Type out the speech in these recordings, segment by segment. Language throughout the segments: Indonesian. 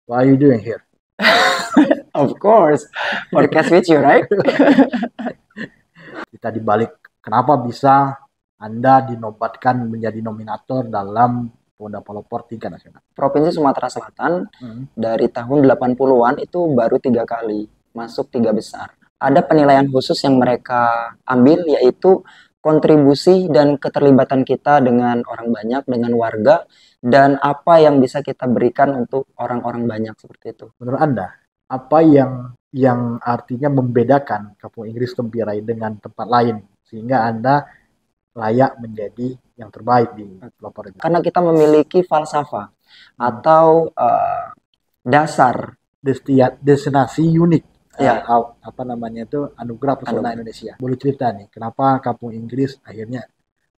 What are you doing here? Of course, podcast with you, right? Kita dibalik kenapa bisa Anda dinobatkan menjadi nominator dalam Pemuda Pelopor tingkat nasional. Provinsi Sumatera Selatan Hmm. dari tahun 80-an itu baru 3 kali masuk 3 besar. Ada penilaian khusus yang mereka ambil, yaitu kontribusi dan keterlibatan kita dengan orang banyak, dengan warga, dan apa yang bisa kita berikan untuk orang-orang banyak, seperti itu. Menurut Anda, apa yang artinya membedakan Kampung Inggris Tempirai dengan tempat lain sehingga Anda layak menjadi yang terbaik di pelopor itu? Karena kita memiliki falsafah atau dasar Destinasi unik. Ya. Apa namanya itu, anugerah pesona Anugerah. Indonesia. Boleh cerita nih, kenapa Kampung Inggris akhirnya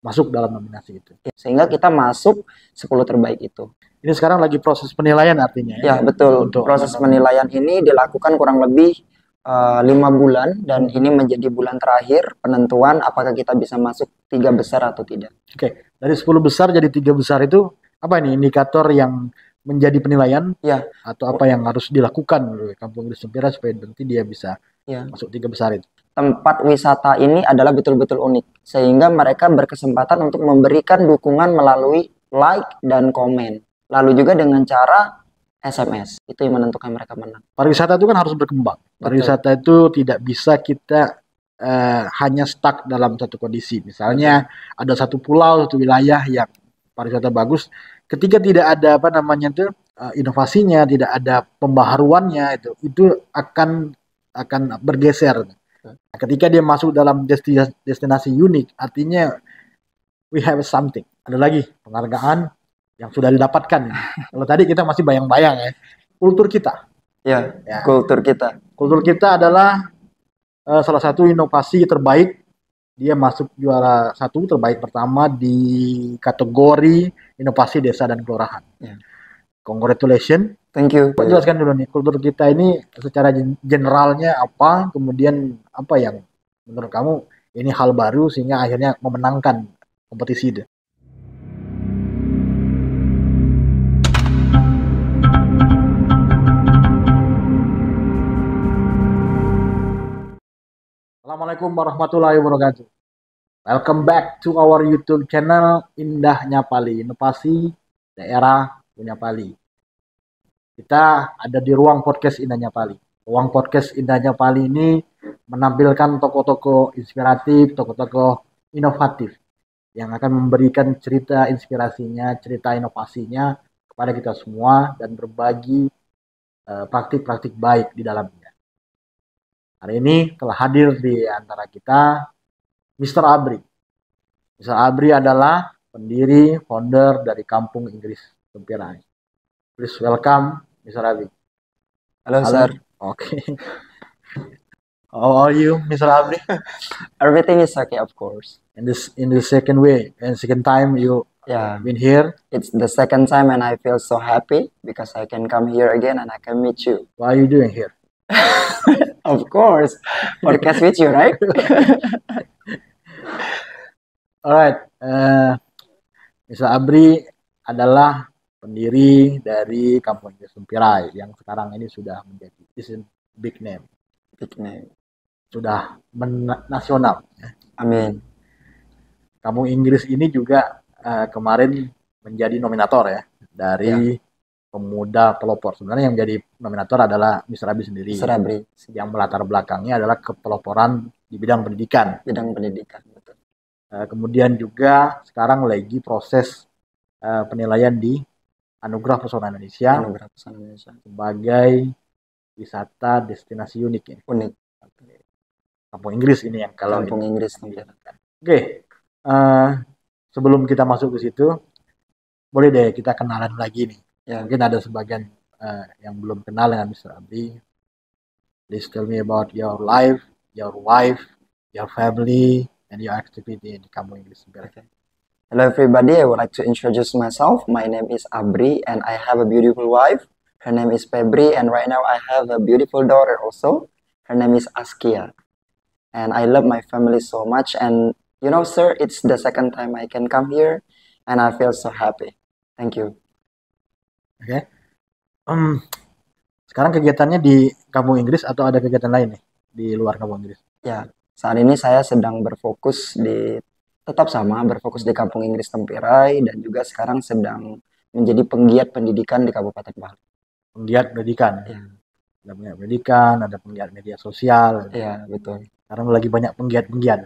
masuk dalam nominasi itu? Sehingga kita masuk 10 terbaik itu. Ini sekarang lagi proses penilaian artinya Ya, betul. Untuk proses penilaian ini dilakukan kurang lebih 5 bulan, dan ini menjadi bulan terakhir penentuan apakah kita bisa masuk 3 besar atau tidak. Oke, dari 10 besar jadi 3 besar itu apa nih indikator yang menjadi penilaian? Ya. Atau apa yang harus dilakukan oleh Kampung Inggris Tempirai supaya nanti dia bisa Ya. masuk 3 besar itu? Tempat wisata ini adalah betul-betul unik, sehingga mereka berkesempatan untuk memberikan dukungan melalui like dan komen. Lalu juga dengan cara SMS, itu yang menentukan mereka menang. Pariwisata itu kan harus berkembang. Pariwisata itu tidak bisa kita hanya stuck dalam satu kondisi. Misalnya ada satu pulau, satu wilayah yang pariwisata bagus, ketika tidak ada apa namanya itu inovasinya, tidak ada pembaharuannya, itu akan bergeser. Nah, ketika dia masuk dalam destinasi unik, artinya we have something. Ada lagi penghargaan yang sudah didapatkan. Kalau tadi kita masih bayang-bayang ya, kultur kita. Ya. Kultur kita. Kultur kita adalah salah satu inovasi terbaik. Dia masuk juara 1 terbaik pertama di kategori inovasi desa dan kelurahan. Ya. Congratulations. Thank you. Pak, jelaskan dulu nih, kultur kita ini secara generalnya apa, kemudian apa yang menurut kamu ini hal baru sehingga akhirnya memenangkan kompetisi itu. Assalamualaikum warahmatullahi wabarakatuh. Welcome back to our YouTube channel Indahnya Pali, inovasi daerah punya Pali. Kita ada di ruang podcast Indahnya Pali. Ruang podcast Indahnya Pali ini menampilkan tokoh-tokoh inspiratif, tokoh-tokoh inovatif yang akan memberikan cerita inspirasinya, cerita inovasinya kepada kita semua dan berbagi praktik-praktik baik di dalamnya. Hari ini telah hadir di antara kita Mr. Abri. Mr. Abri adalah pendiri, founder dari Kampung Inggris Tempirai. Please welcome Mr. Abri. Halo, sir. Okay. How are you, Mr. Abri? Everything is okay, of course. In the second time you been here. It's the second time and I feel so happy because I can come here again and I can meet you. What are you doing here? Of course, podcast with you, right? Alright, Mr. Abri adalah pendiri dari Kampung Inggris Tempirai yang sekarang ini sudah menjadi big name. Big name. Sudah nasional. Amin. Kampung Inggris ini juga kemarin menjadi nominator ya dari Pemuda Pelopor. Sebenarnya yang menjadi nominator adalah Mr. Abri sendiri. Mr. Abri. Yang melatar belakangnya adalah kepeloporan di bidang pendidikan. Bidang pendidikan, betul. Kemudian juga sekarang lagi proses penilaian di Anugerah Pesona Indonesia. Anugerah Pesona Indonesia. Sebagai wisata destinasi unik ya. Unik. Kampung Inggris ini yang kalau Kampung Inggris. Oke. Sebelum kita masuk ke situ, boleh deh kita kenalan lagi nih. Ya. Mungkin ada sebagian yang belum kenal dengan Mr. Abri. Please tell me about your life, your wife, your family, and your activity in Kampung Inggris Tempirai. Okay. Hello everybody, I would like to introduce myself. My name is Abri and I have a beautiful wife. Her name is Febri, and right now I have a beautiful daughter also. Her name is Askia. And I love my family so much, and you know, sir, it's the second time I can come here and I feel so happy. Thank you. Oke. Sekarang kegiatannya di kampung Inggris atau ada kegiatan lain nih di luar kampung Inggris? Ya, saat ini saya sedang tetap sama berfokus di Kampung Inggris Tempirai dan juga sekarang sedang menjadi penggiat pendidikan di Kabupaten Bali. Penggiat pendidikan. Ya, Ada penggiat pendidikan, ada penggiat media sosial. ya betul. Karena lagi banyak penggiat-penggiat.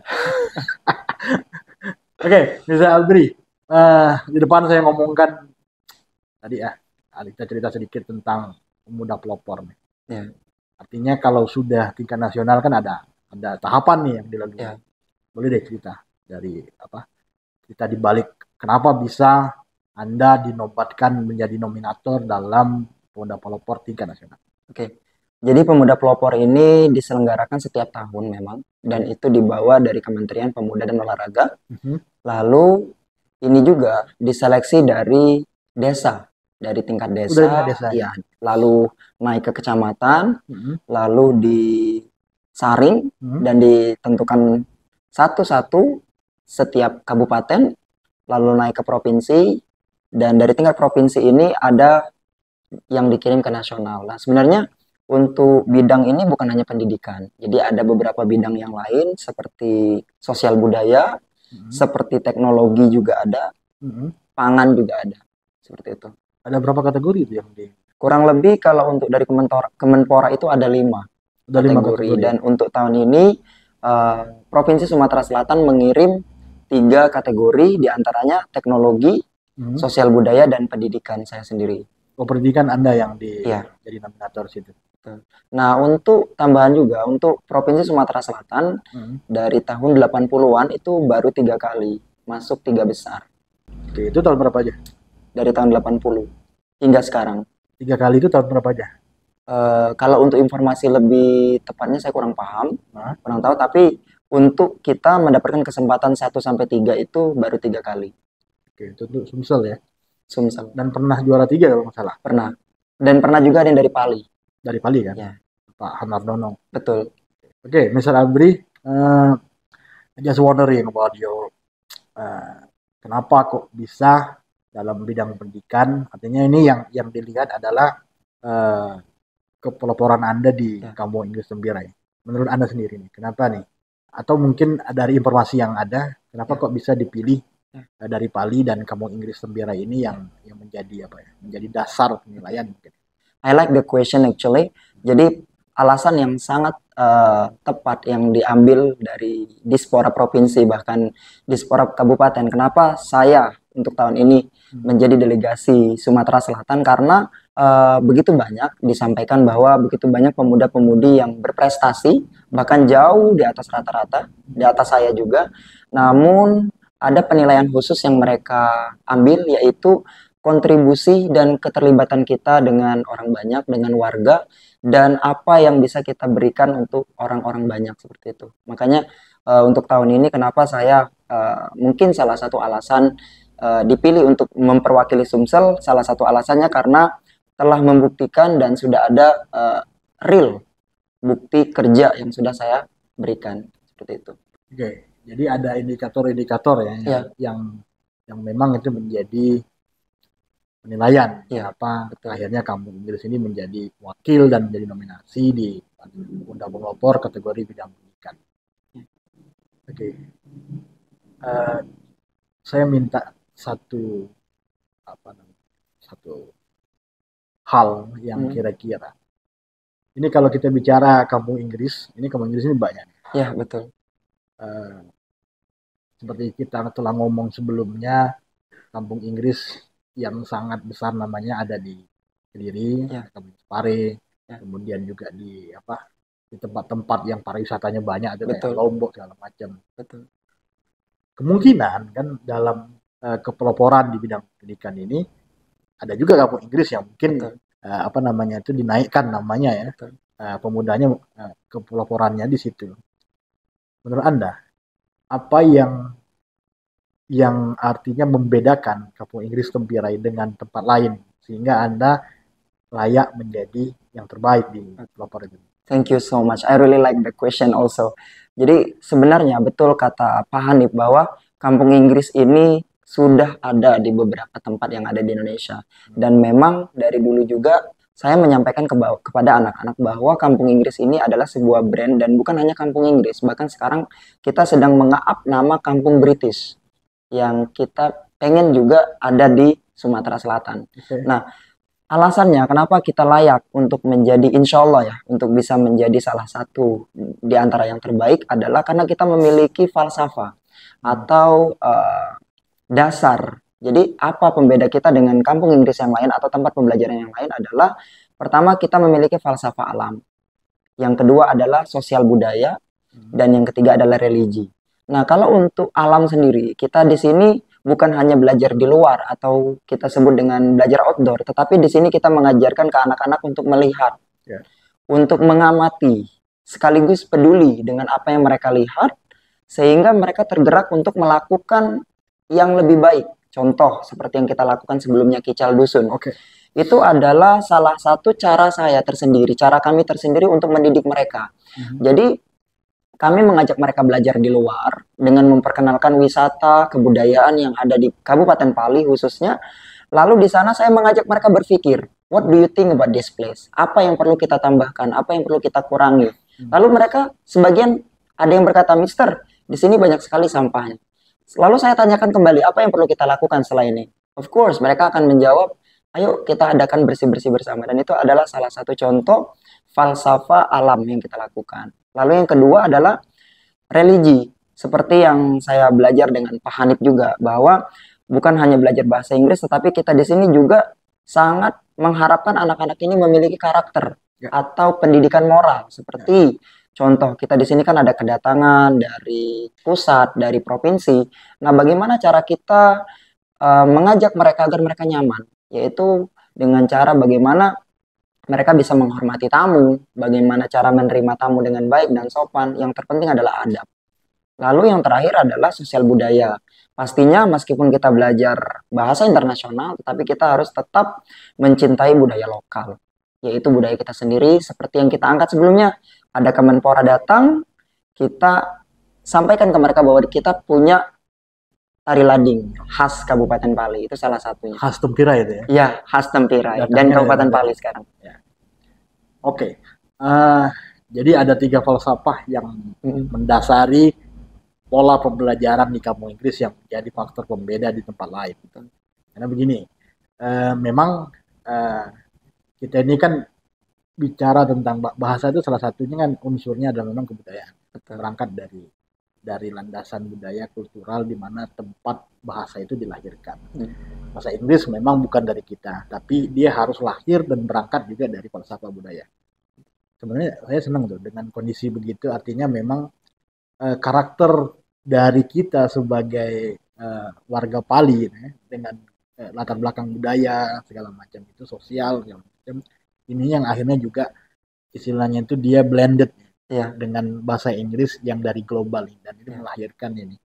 Oke, Mr. Albri. Di depan saya ngomongkan tadi ya, kita cerita sedikit tentang pemuda pelopor nih. Ya, Artinya kalau sudah tingkat nasional kan ada tahapan nih yang dilalui. ya. Boleh deh cerita dari apa? Kita dibalik kenapa bisa Anda dinobatkan menjadi nominator dalam pemuda pelopor tingkat nasional. Oke. Jadi pemuda pelopor ini diselenggarakan setiap tahun memang dan itu dibawa dari Kementerian Pemuda dan Olahraga. Lalu ini juga diseleksi dari desa, dari tingkat desa, Udah desa ya. Lalu naik ke kecamatan, lalu disaring dan ditentukan satu-satu setiap kabupaten, lalu naik ke provinsi, dan dari tingkat provinsi ini ada yang dikirim ke nasional. Nah, sebenarnya untuk bidang ini bukan hanya pendidikan, jadi ada beberapa bidang yang lain seperti sosial budaya, seperti teknologi juga ada, pangan juga ada, seperti itu. Ada berapa kategori itu yang di? Kurang lebih kalau untuk dari Kemenpora itu ada 5 kategori. Dan untuk tahun ini Provinsi Sumatera Selatan mengirim 3 kategori, diantaranya teknologi, sosial budaya, dan pendidikan saya sendiri. Oh, pendidikan Anda yang jadi nominator situ. Nah, untuk tambahan juga, untuk Provinsi Sumatera Selatan, dari tahun 80-an itu baru 3 kali masuk 3 besar. Oke, itu tahun berapa aja? Dari tahun 80 hingga sekarang. 3 kali itu tahun berapa aja? Kalau untuk informasi lebih tepatnya saya kurang paham, kurang tahu, tapi untuk kita mendapatkan kesempatan 1-3 itu baru 3 kali. Oke, itu untuk Sumsel ya? Sumsel. Dan pernah juara 3 kalau nggak salah? Pernah. Dan pernah juga ada yang dari Pali. Dari Pali kan? Ya. Pak Hanardono. Betul. Okay, Mr. Abri, I just wondering about your kenapa kok bisa dalam bidang pendidikan? Artinya ini yang dilihat adalah kepeloporan Anda di Kampung Inggris Tempirai. Menurut Anda sendiri nih, kenapa nih? Atau mungkin dari informasi yang ada, kenapa kok bisa dipilih dari Pali dan Kampung Inggris Tempirai ini yang menjadi apa ya? Menjadi dasar penilaian mungkin. I like the question actually. Jadi alasan yang sangat tepat yang diambil dari Dispora Provinsi bahkan Dispora Kabupaten. Kenapa saya untuk tahun ini menjadi delegasi Sumatera Selatan, karena begitu banyak disampaikan bahwa begitu banyak pemuda-pemudi yang berprestasi bahkan jauh di atas rata-rata, di atas saya juga. Namun ada penilaian khusus yang mereka ambil, yaitu kontribusi dan keterlibatan kita dengan orang banyak, dengan warga, dan apa yang bisa kita berikan untuk orang-orang banyak, seperti itu. Makanya untuk tahun ini kenapa saya mungkin salah satu alasan dipilih untuk memperwakili Sumsel, salah satu alasannya karena telah membuktikan dan sudah ada real bukti kerja yang sudah saya berikan, seperti itu. Oke, jadi ada indikator-indikator ya, yang memang itu menjadi penilaian apa akhirnya Kampung Inggris ini menjadi wakil dan menjadi nominasi di Pemuda Pelopor kategori bidang pendidikan. Oke, saya minta satu hal yang kira-kira ini kalau kita bicara Kampung Inggris ini banyak. Ya, betul. Seperti kita telah ngomong sebelumnya, Kampung Inggris yang sangat besar namanya ada di Kediri, Kabupaten Pare, kemudian juga di tempat-tempat yang pariwisatanya banyak, ada kayak Lombok segala macam. Betul. Kemungkinan kan dalam kepeloporan di bidang pendidikan ini ada juga Kampung Inggris yang mungkin itu dinaikkan namanya ya, pemudanya kepeloporannya di situ. Menurut Anda apa yang artinya membedakan Kampung Inggris Tempirai dengan tempat lain sehingga Anda layak menjadi yang terbaik di pelopor itu? Thank you so much. I really like the question also. Jadi sebenarnya betul kata Pak Hanif bahwa Kampung Inggris ini sudah ada di beberapa tempat yang ada di Indonesia. Dan memang dari dulu juga saya menyampaikan kepada anak-anak bahwa Kampung Inggris ini adalah sebuah brand dan bukan hanya Kampung Inggris, bahkan sekarang kita sedang menge-up nama Kampung British yang kita pengen juga ada di Sumatera Selatan. Oke. Nah, alasannya kenapa kita layak untuk menjadi, insya Allah ya, untuk bisa menjadi salah satu di antara yang terbaik adalah karena kita memiliki falsafah atau dasar. Jadi apa pembeda kita dengan Kampung Inggris yang lain atau tempat pembelajaran yang lain adalah pertama kita memiliki falsafah alam. Yang kedua adalah sosial budaya dan yang ketiga adalah religi. Nah, kalau untuk alam sendiri, kita di sini bukan hanya belajar di luar atau kita sebut dengan belajar outdoor, tetapi di sini kita mengajarkan ke anak-anak untuk melihat, Ya. untuk mengamati, sekaligus peduli dengan apa yang mereka lihat sehingga mereka tergerak untuk melakukan yang lebih baik. Contoh seperti yang kita lakukan sebelumnya Kical Dusun. Oke. Itu adalah salah satu cara saya tersendiri, cara kami tersendiri untuk mendidik mereka. Jadi kami mengajak mereka belajar di luar dengan memperkenalkan wisata, kebudayaan yang ada di Kabupaten Pali khususnya. Lalu di sana saya mengajak mereka berpikir, what do you think about this place? Apa yang perlu kita tambahkan? Apa yang perlu kita kurangi? Lalu mereka sebagian ada yang berkata, Mister, di sini banyak sekali sampahnya. Lalu saya tanyakan kembali, apa yang perlu kita lakukan setelah ini? Of course, mereka akan menjawab, ayo kita adakan bersih-bersih bersama. Dan itu adalah salah satu contoh falsafah alam yang kita lakukan. Lalu yang kedua adalah religi. Seperti yang saya belajar dengan Pak Hanif juga, bahwa bukan hanya belajar bahasa Inggris, tetapi kita di sini juga sangat mengharapkan anak-anak ini memiliki karakter atau pendidikan moral. Seperti contoh, kita di sini kan ada kedatangan dari pusat, dari provinsi. Nah, bagaimana cara kita mengajak mereka agar mereka nyaman? Yaitu dengan cara bagaimana mereka bisa menghormati tamu, bagaimana cara menerima tamu dengan baik dan sopan. Yang terpenting adalah adab. Lalu yang terakhir adalah sosial budaya. Pastinya meskipun kita belajar bahasa internasional, tetapi kita harus tetap mencintai budaya lokal. Yaitu budaya kita sendiri, seperti yang kita angkat sebelumnya. Ada Kemenpora datang, kita sampaikan ke mereka bahwa kita punya tari lading khas Kabupaten Pali, itu salah satunya. Khas Tempirai itu ya? Iya, khas Tempirai dan Kabupaten Pali sekarang. Ya. Oke, jadi ada 3 falsafah yang mendasari pola pembelajaran di Kampung Inggris yang menjadi faktor pembeda di tempat lain. Karena begini, memang kita ini kan bicara tentang bahasa itu salah satunya kan unsurnya adalah memang kebudayaan. Berangkat dari landasan budaya kultural di mana tempat bahasa itu dilahirkan. Bahasa Inggris memang bukan dari kita, tapi dia harus lahir dan berangkat juga dari falsafah budaya. Sebenarnya saya senang tuh dengan kondisi begitu, artinya memang karakter dari kita sebagai warga Pali dengan latar belakang budaya segala macam itu, sosial segala macam, ini yang akhirnya juga istilahnya itu dia blended dengan bahasa Inggris yang dari global ini, dan itu melahirkan ini.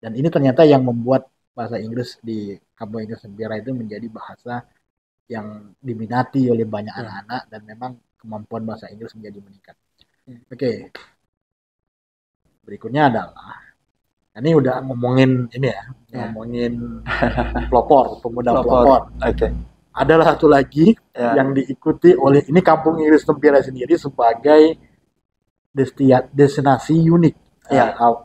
Dan ini ternyata yang membuat bahasa Inggris di Kampung Inggris Tempirai itu menjadi bahasa yang diminati oleh banyak anak-anak, dan memang kemampuan bahasa Inggris menjadi meningkat. Oke. Berikutnya adalah, ini udah ngomongin ini ya, ngomongin pelopor, pemuda pelopor. Oke. Adalah satu lagi yang diikuti oleh, ini Kampung Inggris Tempirai sendiri sebagai destinasi unik,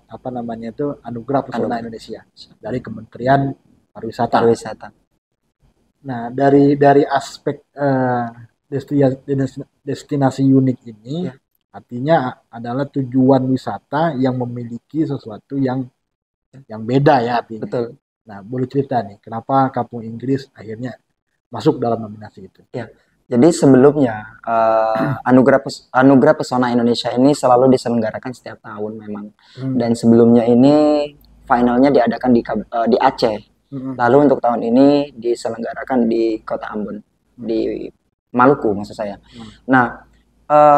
apa namanya itu, anugerah pesona Indonesia dari Kementerian Pariwisata. Nah, dari aspek destinasi unik ini, artinya adalah tujuan wisata yang memiliki sesuatu yang beda ya artinya. Betul. Nah, boleh cerita nih, kenapa Kampung Inggris akhirnya masuk dalam nominasi itu? Ya. Jadi sebelumnya anugerah pesona Indonesia ini selalu diselenggarakan setiap tahun memang. Dan sebelumnya ini finalnya diadakan di Aceh. Lalu untuk tahun ini diselenggarakan di Kota Ambon, di Maluku maksud saya. Nah,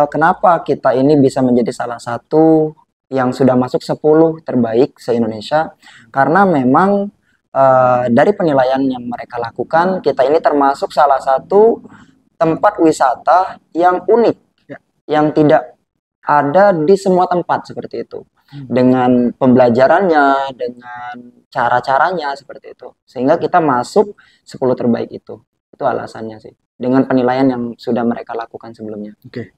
kenapa kita ini bisa menjadi salah satu yang sudah masuk 10 terbaik se-Indonesia? Karena memang dari penilaian yang mereka lakukan, kita ini termasuk salah satu tempat wisata yang unik, yang tidak ada di semua tempat seperti itu. Dengan pembelajarannya, dengan cara-caranya seperti itu. Sehingga kita masuk 10 terbaik itu. Itu alasannya sih. dengan penilaian yang sudah mereka lakukan sebelumnya. Oke.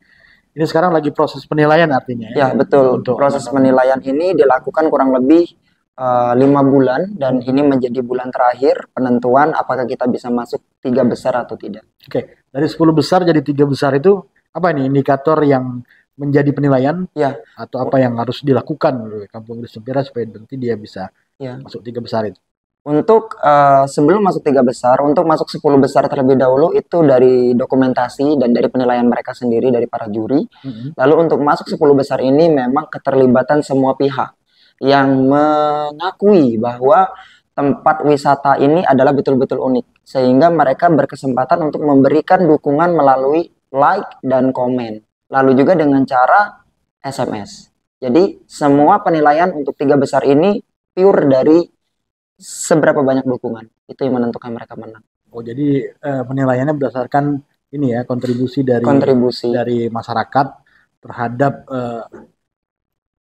Ini sekarang lagi proses penilaian artinya Ya, betul. untuk Proses penilaian ini dilakukan kurang lebih 5 bulan dan ini menjadi bulan terakhir penentuan apakah kita bisa masuk 3 besar atau tidak. Oke, dari 10 besar jadi 3 besar itu apa ini indikator yang menjadi penilaian Ya, atau apa yang harus dilakukan oleh Kampung Inggris Sempira supaya nanti dia bisa ya. masuk 3 besar itu? Untuk sebelum masuk 3 besar, untuk masuk 10 besar terlebih dahulu itu dari dokumentasi dan dari penilaian mereka sendiri dari para juri. Lalu untuk masuk 10 besar ini memang keterlibatan semua pihak yang mengakui bahwa tempat wisata ini adalah betul-betul unik. Sehingga mereka berkesempatan untuk memberikan dukungan melalui like dan komen. Lalu juga dengan cara SMS. Jadi semua penilaian untuk 3 besar ini pure dari seberapa banyak dukungan itu yang menentukan mereka menang. Oh, jadi penilaiannya berdasarkan ini ya kontribusi dari masyarakat terhadap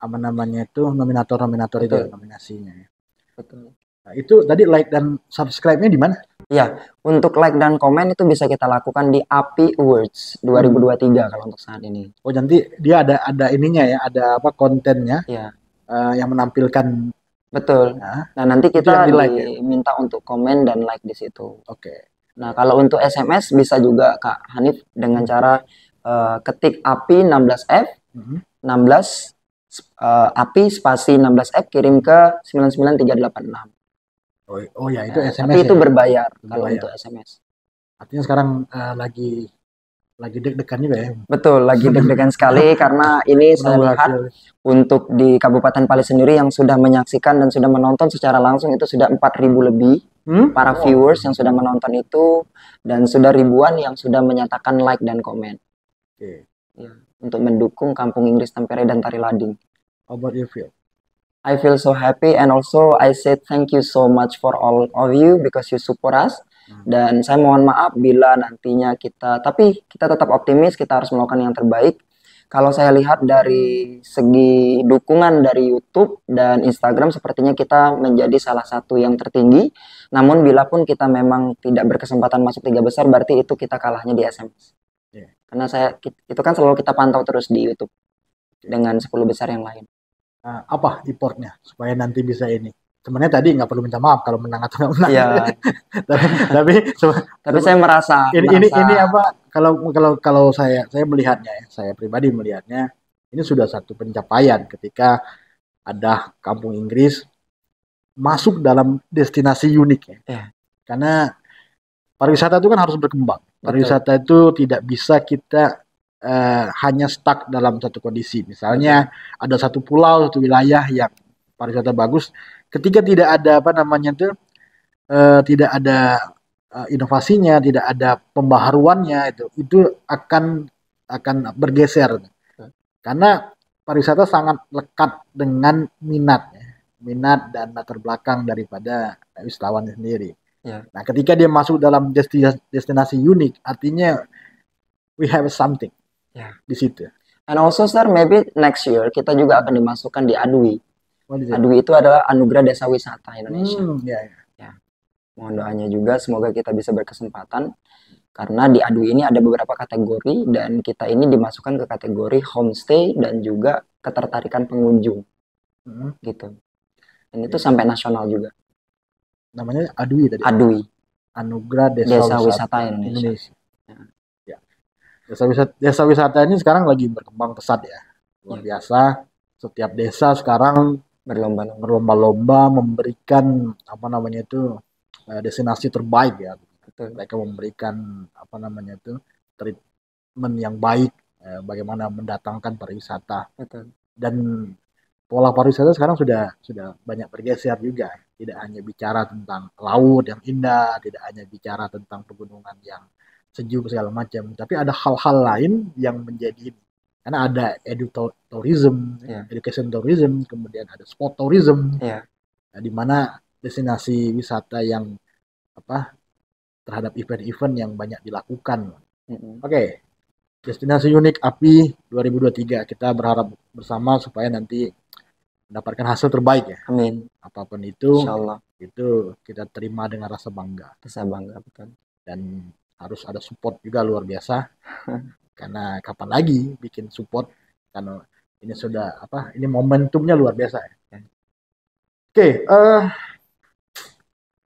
apa namanya itu nominator-nominator itu nominasinya ya. Betul. Nah, itu tadi like dan subscribe-nya di mana? Ya, untuk like dan komen itu bisa kita lakukan di API Awards 2023 kalau untuk saat ini. Oh, nanti dia ada ininya ya, ada apa kontennya Ya. Yang menampilkan. Betul. Nah, nanti kita diminta untuk komen dan like di situ. Oke. Nah, kalau untuk SMS bisa juga Kak Hanif dengan cara ketik API 16F 16 API spasi 16F kirim ke 99386. Oh ya, itu SMS. Tapi itu berbayar kalau untuk SMS. Artinya sekarang lagi deg-degan juga ya. Betul, lagi deg-degan sekali karena ini saya lihat untuk di Kabupaten Pali sendiri yang sudah menyaksikan dan sudah menonton secara langsung itu sudah 4.000 lebih para viewers yang sudah menonton itu dan sudah ribuan yang sudah menyatakan like dan komen. Oke. Ya, untuk mendukung Kampung Inggris Tempere dan Tari Lading. How about you feel? I feel so happy and also I say thank you so much for all of you because you support us. Dan saya mohon maaf bila nantinya tapi kita tetap optimis, kita harus melakukan yang terbaik. Kalau saya lihat dari segi dukungan dari YouTube dan Instagram sepertinya kita menjadi salah satu yang tertinggi. Namun bila pun kita memang tidak berkesempatan masuk 3 besar berarti itu kita kalahnya di SMS. Karena itu kan selalu kita pantau terus di YouTube dengan 10 besar yang lain. Apa importnya supaya nanti bisa ini? Sebenarnya tadi nggak perlu minta maaf kalau menang atau nggak menang. Iya. tapi saya merasa ini apa kalau saya melihatnya ya, saya pribadi melihatnya ini sudah satu pencapaian ketika ada Kampung Inggris masuk dalam destinasi unik ya. Karena pariwisata itu kan harus berkembang. Pariwisata itu tidak bisa kita hanya stuck dalam satu kondisi. Misalnya ada satu pulau, satu wilayah yang pariwisata bagus, ketika tidak ada tidak ada inovasinya, tidak ada pembaharuannya itu akan bergeser. Karena pariwisata sangat lekat dengan minat dan latar belakang daripada wisatawan sendiri. Nah, ketika dia masuk dalam destinasi unik, artinya we have something di situ. And also sir, maybe next year kita juga akan dimasukkan di ADWI. ADWI itu adalah Anugerah Desa Wisata Indonesia. Ya. Mohon doanya juga semoga kita bisa berkesempatan karena di ADWI ini ada beberapa kategori dan kita ini dimasukkan ke kategori homestay dan juga ketertarikan pengunjung. Gitu. Dan itu sampai nasional juga. Namanya ADWI tadi. ADWI. Anugerah Desa Wisata Indonesia. Ya. Desa wisata ini sekarang lagi berkembang pesat ya. Luar biasa. Setiap desa sekarang berlomba-lomba memberikan destinasi terbaik ya. Mereka memberikan treatment yang baik, bagaimana mendatangkan pariwisata. Dan pola pariwisata sekarang sudah banyak bergeser juga. Tidak hanya bicara tentang laut yang indah, tidak hanya bicara tentang pegunungan yang sejuk segala macam, tapi ada hal-hal lain yang menjadi ini. Karena ada education tourism, kemudian ada sport tourism, di mana destinasi wisata yang terhadap event-event yang banyak dilakukan. Oke. Destinasi unik API 2023 kita berharap bersama supaya nanti mendapatkan hasil terbaik ya. Amin. Apapun itu, Insyaallah. Itu kita terima dengan rasa bangga. Rasa bangga, betul. Dan harus ada support juga luar biasa. Karena kapan lagi bikin support, karena ini sudah ini momentumnya luar biasa ya. Oke,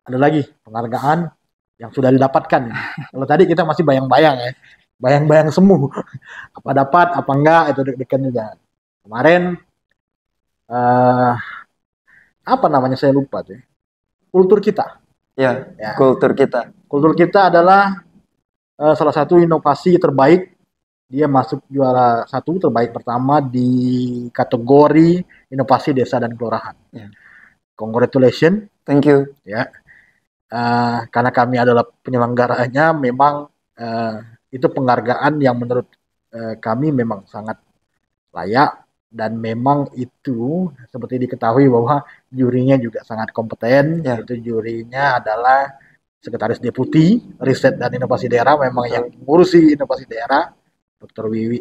ada lagi penghargaan yang sudah didapatkan. Kalau tadi kita masih bayang-bayang ya, bayang-bayang semu, apa dapat, apa enggak, itu deg-degan juga. Kemarin apa namanya saya lupa tuh. Kultur kita. Ya, Ya. kultur kita. Kultur kita adalah salah satu inovasi terbaik. Dia masuk juara 1 terbaik pertama di kategori inovasi desa dan kelurahan. Ya. Congratulations. Thank you. Ya. Karena kami adalah penyelenggaraannya, memang itu penghargaan yang menurut kami memang sangat layak, dan memang itu seperti diketahui bahwa jurinya juga sangat kompeten. Ya. Itu jurinya adalah Sekretaris Deputi Riset dan Inovasi Daerah, memang yang ngurusi inovasi daerah, Dr. Wiwi.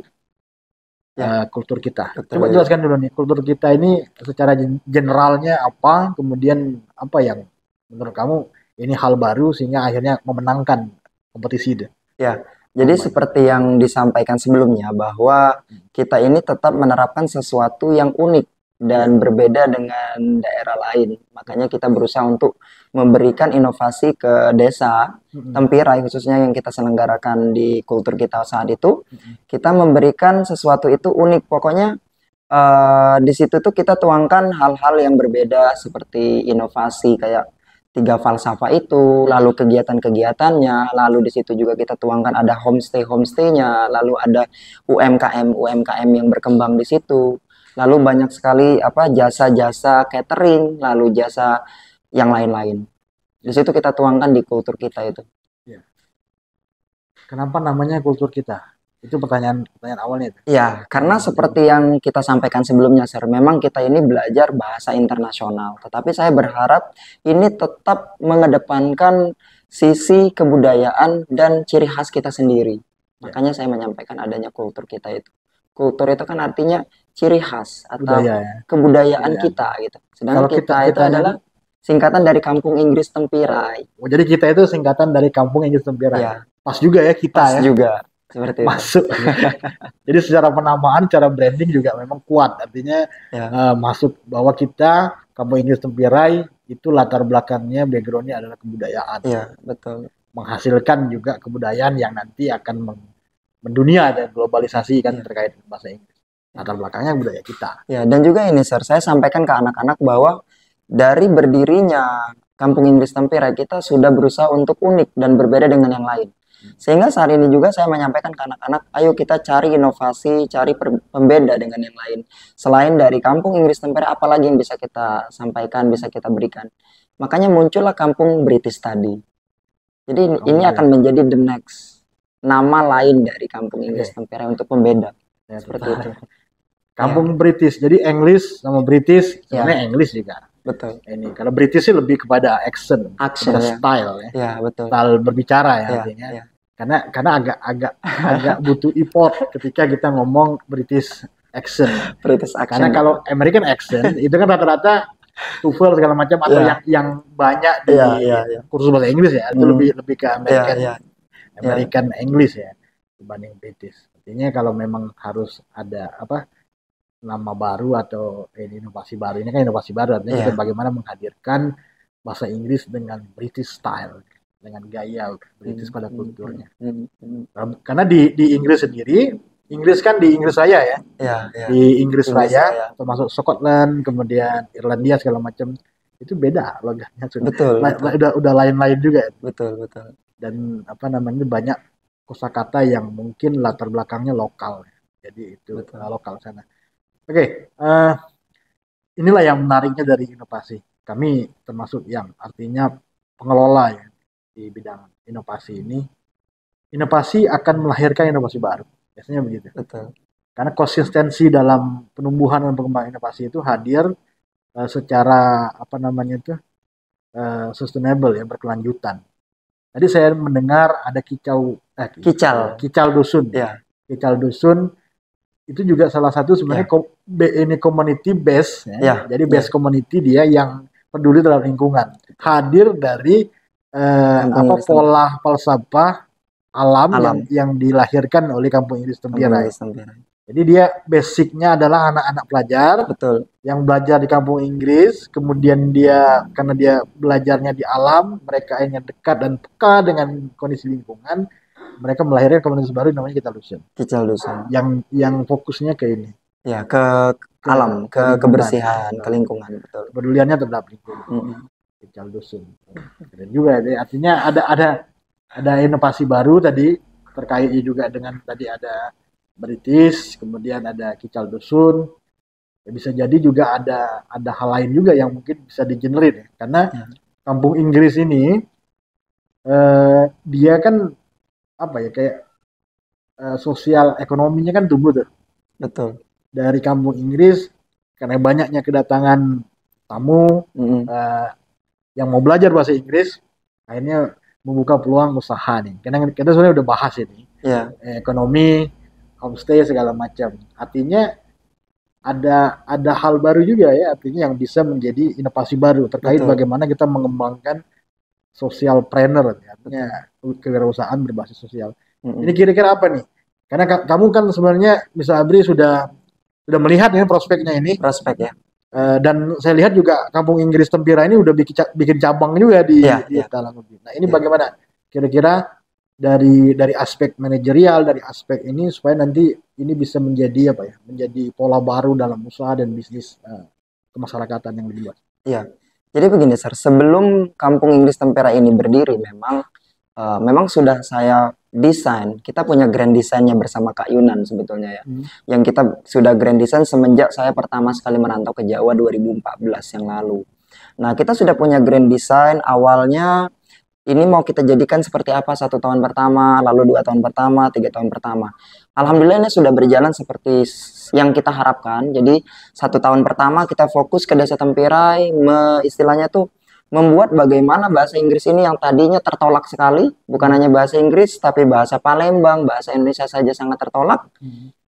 Ya. Kultur kita. Dr. Coba Wiwi. jelaskan dulu nih, kultur kita ini secara generalnya apa, kemudian apa yang menurut kamu ini hal baru sehingga akhirnya memenangkan kompetisi itu. Ya, jadi seperti yang disampaikan sebelumnya bahwa kita ini tetap menerapkan sesuatu yang unik dan berbeda dengan daerah lain. Makanya kita berusaha untuk memberikan inovasi ke desa Tempirai, khususnya yang kita selenggarakan di kultur kita saat itu. Kita memberikan sesuatu itu unik. Pokoknya di situ tuh kita tuangkan hal-hal yang berbeda seperti inovasi kayak 3 falsafah itu, lalu kegiatan-kegiatannya, lalu di situ juga kita tuangkan ada homestay-nya, lalu ada UMKM yang berkembang di situ. Lalu banyak sekali jasa-jasa catering, lalu jasa yang lain-lain. Di situ kita tuangkan di kultur kita itu. Ya. Kenapa namanya kultur kita? Itu pertanyaan awalnya itu. Ya, karena seperti yang kita sampaikan sebelumnya, Sir, memang kita ini belajar bahasa internasional. Tetapi saya berharap ini tetap mengedepankan sisi kebudayaan dan ciri khas kita sendiri. Makanya saya menyampaikan adanya kultur kita itu. Kultur itu kan artinya ciri khas atau Budaya, ya. kebudayaan kita gitu. Sedangkan Kalau kita itu adalah singkatan dari Kampung Inggris Tempirai. Oh, jadi kita itu singkatan dari Kampung Inggris Tempirai. Ya. Pas juga ya kita. Pas ya. juga. Seperti masuk. Jadi secara penamaan, cara branding juga memang kuat. Artinya masuk bahwa kita Kampung Inggris Tempirai itu latar belakangnya, backgroundnya adalah kebudayaan. Iya, betul. Menghasilkan juga kebudayaan yang nanti akan mendunia dan globalisasi kan terkait bahasa Inggris. Latar belakangnya budaya kita. Ya, dan juga ini, Sir, saya sampaikan ke anak-anak bahwa dari berdirinya Kampung Inggris Tempirai kita sudah berusaha untuk unik dan berbeda dengan yang lain. Sehingga saat ini juga saya menyampaikan ke anak-anak, ayo kita cari inovasi, cari pembeda dengan yang lain. Selain dari Kampung Inggris Tempirai, apalagi yang bisa kita sampaikan, bisa kita berikan. Makanya muncullah Kampung British tadi. Jadi ini akan menjadi the next nama lain dari Kampung Inggris Tempirai untuk pembeda. Ya, seperti itu. Kampung British, jadi English sama British, sebenarnya English juga. Betul. Ini kalau British sih lebih kepada accent, kepada style ya. Ya, betul. Style berbicara ya artinya. Ya. Karena agak butuh effort ketika kita ngomong British accent. British accent. Karena kalau American accent itu kan rata-rata TOEFL segala macam atau yang banyak di kursus bahasa Inggris ya. Itu lebih ke American English ya dibanding British. Artinya kalau memang harus ada nama baru atau inovasi baru, ini kan inovasi baru artinya kita bagaimana menghadirkan bahasa Inggris dengan British style, dengan gaya British pada kulturnya. Karena di Inggris sendiri, Inggris kan di Inggris Raya ya. Di Inggris Raya, termasuk Scotland, kemudian Irlandia segala macam, itu beda logatnya sudah. Betul. Udah lain-lain juga. Betul. Dan banyak kosakata yang mungkin latar belakangnya lokal. Jadi itu lokal sana. Oke, inilah yang menariknya dari inovasi. Kami termasuk yang artinya pengelola ya di bidang inovasi ini. Inovasi akan melahirkan inovasi baru. Biasanya begitu. Betul. Karena konsistensi dalam penumbuhan dan pengembangan inovasi itu hadir secara sustainable ya, berkelanjutan. Tadi saya mendengar ada Kical Dusun. Ya. Kical Dusun itu juga salah satu sebenarnya ini community base ya. Jadi base community dia yang peduli terhadap lingkungan. Hadir dari pola falsafah alam, Alam. yang dilahirkan oleh Kampung Inggris Kampung Tempirai. Inggris Tempirai. Jadi dia basicnya adalah anak-anak pelajar Betul. yang belajar di Kampung Inggris, kemudian dia karena dia belajarnya di alam, mereka ingin dekat dan peka dengan kondisi lingkungan, mereka melahirkan komunitas baru namanya Kita Dusun. Kicau Dusun. Yang fokusnya ke ini, Ya, ke alam, ke lingkungan. kebersihan, ke lingkungan, betul. Kepeduliannya terhadap lingkungan. Kita Dusun. Keren juga, artinya ada inovasi baru tadi terkait juga dengan tadi ada British, kemudian ada Kical Dusun. Ya, bisa jadi juga ada hal lain juga yang mungkin bisa digenerin ya. Karena Kampung Inggris ini dia kan apa ya, kayak sosial ekonominya kan tumbuh tuh. Betul. Dari Kampung Inggris karena banyaknya kedatangan tamu yang mau belajar bahasa Inggris, akhirnya membuka peluang usaha nih. Karena kita sebenarnya udah bahas ini. Ekonomi, homestay segala macam. Artinya ada hal baru juga ya, artinya yang bisa menjadi inovasi baru terkait bagaimana kita mengembangkan social planner, artinya kewirausahaan berbasis sosial. Ini kira-kira apa nih? Karena kamu kan sebenarnya, Mr. Abri sudah melihat ya prospeknya ini. Prospek ya. Dan saya lihat juga Kampung Inggris Tempirai ini udah bikin cabang juga di Talangubi. Nah ini bagaimana? Kira-kira dari aspek manajerial, dari aspek ini supaya nanti ini bisa menjadi apa ya? Menjadi pola baru dalam usaha dan bisnis kemasyarakatan yang lebih luas. Iya. Jadi begini, Sir, sebelum Kampung Inggris Tempirai ini berdiri memang sudah saya desain. Kita punya grand desainnya bersama Kak Yunan sebetulnya ya. Yang kita sudah grand design semenjak saya pertama sekali merantau ke Jawa 2014 yang lalu. Nah, kita sudah punya grand design awalnya. Ini mau kita jadikan seperti apa 1 tahun pertama, lalu 2 tahun pertama, 3 tahun pertama. Alhamdulillah ini sudah berjalan seperti yang kita harapkan. Jadi 1 tahun pertama kita fokus ke Desa Tempirai, istilahnya tuh membuat bagaimana bahasa Inggris ini yang tadinya tertolak sekali, bukan hanya bahasa Inggris, tapi bahasa Palembang, bahasa Indonesia saja sangat tertolak.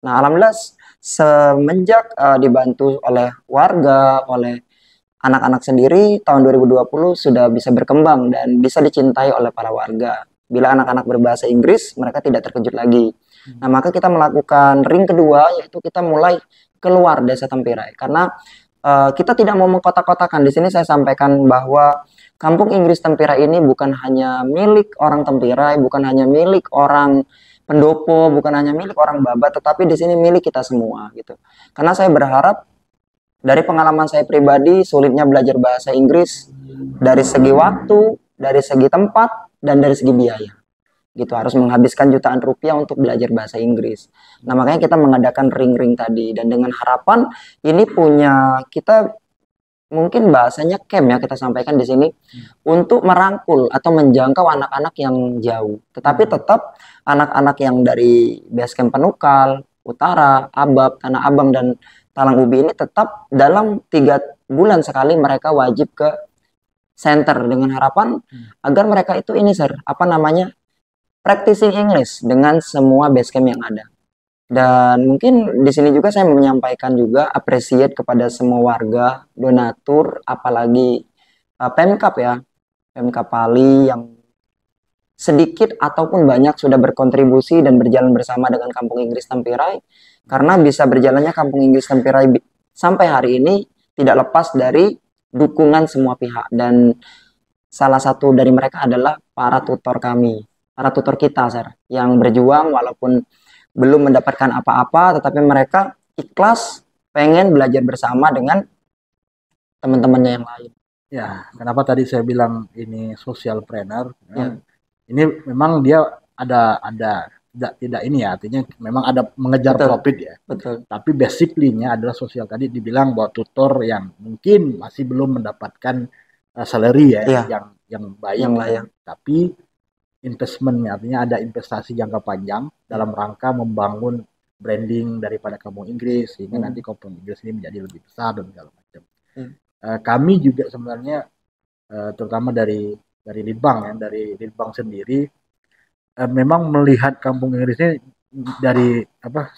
Nah, alhamdulillah semenjak dibantu oleh warga, oleh anak-anak sendiri, tahun 2020 sudah bisa berkembang dan bisa dicintai oleh para warga. Bila anak-anak berbahasa Inggris, mereka tidak terkejut lagi. Nah, maka kita melakukan ring kedua, yaitu kita mulai keluar Desa Tempirai. Karena kita tidak mau mengkotak-kotakan. Di sini saya sampaikan bahwa Kampung Inggris Tempirai ini bukan hanya milik orang Tempirai, bukan hanya milik orang pendopo, bukan hanya milik orang Babat, tetapi di sini milik kita semua gitu. Karena saya berharap dari pengalaman saya pribadi, sulitnya belajar bahasa Inggris dari segi waktu, dari segi tempat, dan dari segi biaya. Gitu, harus menghabiskan jutaan rupiah untuk belajar bahasa Inggris. Nah, makanya kita mengadakan ring-ring tadi. Dan dengan harapan ini kita mungkin bahasanya camp ya, kita sampaikan di sini, untuk merangkul atau menjangkau anak-anak yang jauh. Tetapi tetap anak-anak yang dari base camp Penukal, Utara, Abab, Tanah Abang, dan Talang Ubi ini tetap dalam 3 bulan sekali mereka wajib ke center dengan harapan agar mereka itu ini, Sir, practicing English dengan semua base camp yang ada. Dan mungkin di sini juga saya menyampaikan juga appreciate kepada semua warga, donatur, apalagi Pemkab ya, Pemkab Pali yang sedikit ataupun banyak sudah berkontribusi dan berjalan bersama dengan Kampung Inggris Tempirai. Karena bisa berjalannya Kampung Inggris Tempirai sampai hari ini tidak lepas dari dukungan semua pihak. Dan salah satu dari mereka adalah para tutor kami, para tutor kita, Sir, yang berjuang walaupun belum mendapatkan apa-apa, tetapi mereka ikhlas pengen belajar bersama dengan teman-temannya yang lain. Ya, kenapa tadi saya bilang ini social planner? Ini memang dia ada tidak ini ya, artinya memang ada mengejar profit ya. Tapi basically-nya adalah sosial. Tadi dibilang bahwa tutor yang mungkin masih belum mendapatkan salary ya, yang baik, yang layak. Tapi investmentnya, artinya ada investasi jangka panjang dalam rangka membangun branding daripada Kampung Inggris sehingga nanti Kampung Inggris ini menjadi lebih besar dan segala macam. Kami juga sebenarnya terutama dari Litbang ya, dari Litbang sendiri memang melihat Kampung Inggris ini dari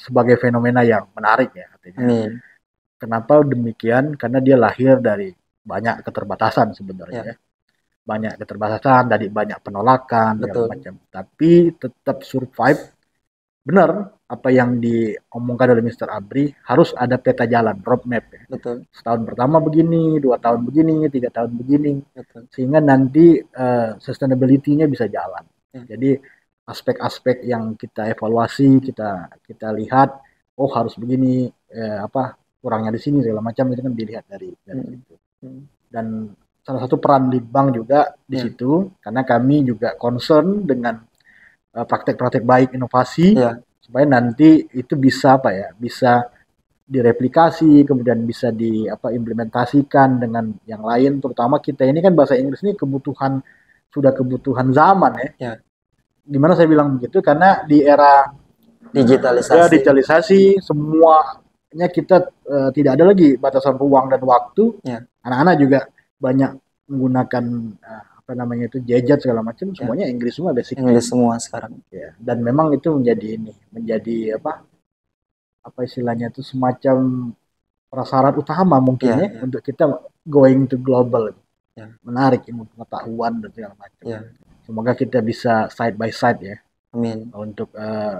sebagai fenomena yang menarik ya, artinya. Kenapa demikian? Karena dia lahir dari banyak keterbatasan sebenarnya. banyak keterbatasan, tadi banyak penolakan segala Betul. macam. Tapi tetap survive. Benar apa yang diomongkan oleh Mr. Abri, harus ada peta jalan, roadmap ya. Betul. Setahun pertama begini, 2 tahun begini, 3 tahun begini, Betul. sehingga nanti sustainability-nya bisa jalan. Ya. Jadi aspek-aspek yang kita evaluasi, kita lihat, oh harus begini, kurangnya di sini segala macam, itu kan dilihat dari situ. Dan salah satu peran lead bank juga di situ, karena kami juga concern dengan praktek-praktek baik inovasi, supaya nanti itu bisa bisa direplikasi, kemudian bisa diimplementasikan dengan yang lain. Terutama kita ini kan bahasa Inggris ini sudah kebutuhan zaman ya. Gimana saya bilang begitu? Karena di era digitalisasi semuanya kita tidak ada lagi batasan ruang dan waktu. Anak-anak juga banyak menggunakan gadget segala macam, semuanya Inggris semua, basic Inggris semua sekarang. Ya, dan memang itu menjadi apa istilahnya itu, semacam prasyarat utama mungkin untuk kita going to global. Menarik ilmu pengetahuan dan segala macam. Semoga kita bisa side by side ya. Amin. Untuk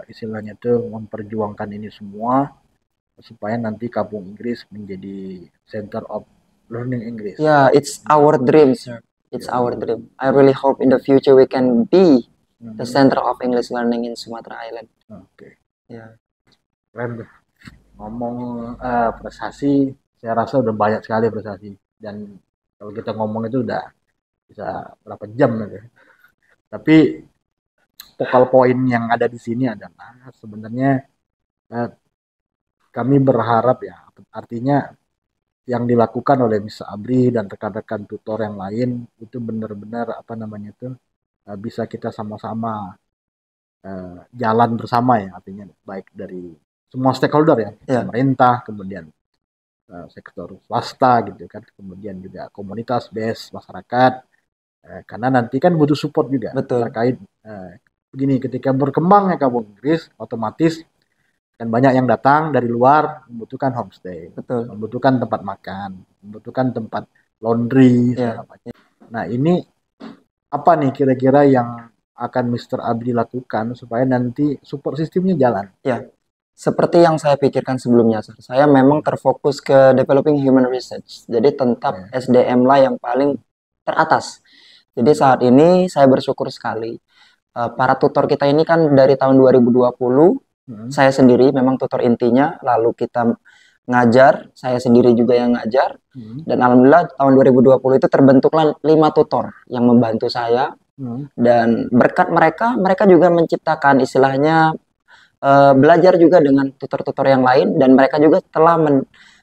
istilahnya itu memperjuangkan ini semua supaya nanti Kampung Inggris menjadi center of learning English. It's our dream, sir. It's our dream. I really hope in the future we can be the center of English learning in Sumatera Island. Oke. Keren. Ngomong prestasi, saya rasa udah banyak sekali prestasi. Dan kalau kita ngomong itu udah bisa berapa jam gitu. Tapi focal point yang ada di sini adalah sebenarnya kami berharap ya, artinya yang dilakukan oleh Mr. Abri dan rekan-rekan tutor yang lain itu benar-benar bisa kita sama-sama jalan bersama ya, artinya baik dari semua stakeholder ya, pemerintah, kemudian sektor swasta gitu kan, kemudian juga komunitas, base, masyarakat, karena nanti kan butuh support juga. Betul. Terkait begini, ketika berkembangnya Kampung Inggris, otomatis dan banyak yang datang dari luar, membutuhkan homestay, membutuhkan tempat makan, membutuhkan tempat laundry, segala macam. Nah, ini apa nih kira-kira yang akan Mr. Abdi lakukan supaya nanti support sistemnya jalan? Seperti yang saya pikirkan sebelumnya, sir. Saya memang terfokus ke developing human research. Jadi tentang SDM lah yang paling teratas. Jadi saat ini saya bersyukur sekali. Para tutor kita ini kan dari tahun 2020, saya sendiri memang tutor intinya, lalu kita ngajar, saya sendiri juga yang ngajar, dan alhamdulillah tahun 2020 itu terbentuklah 5 tutor yang membantu saya, dan berkat mereka juga menciptakan istilahnya belajar juga dengan tutor-tutor yang lain, dan mereka juga telah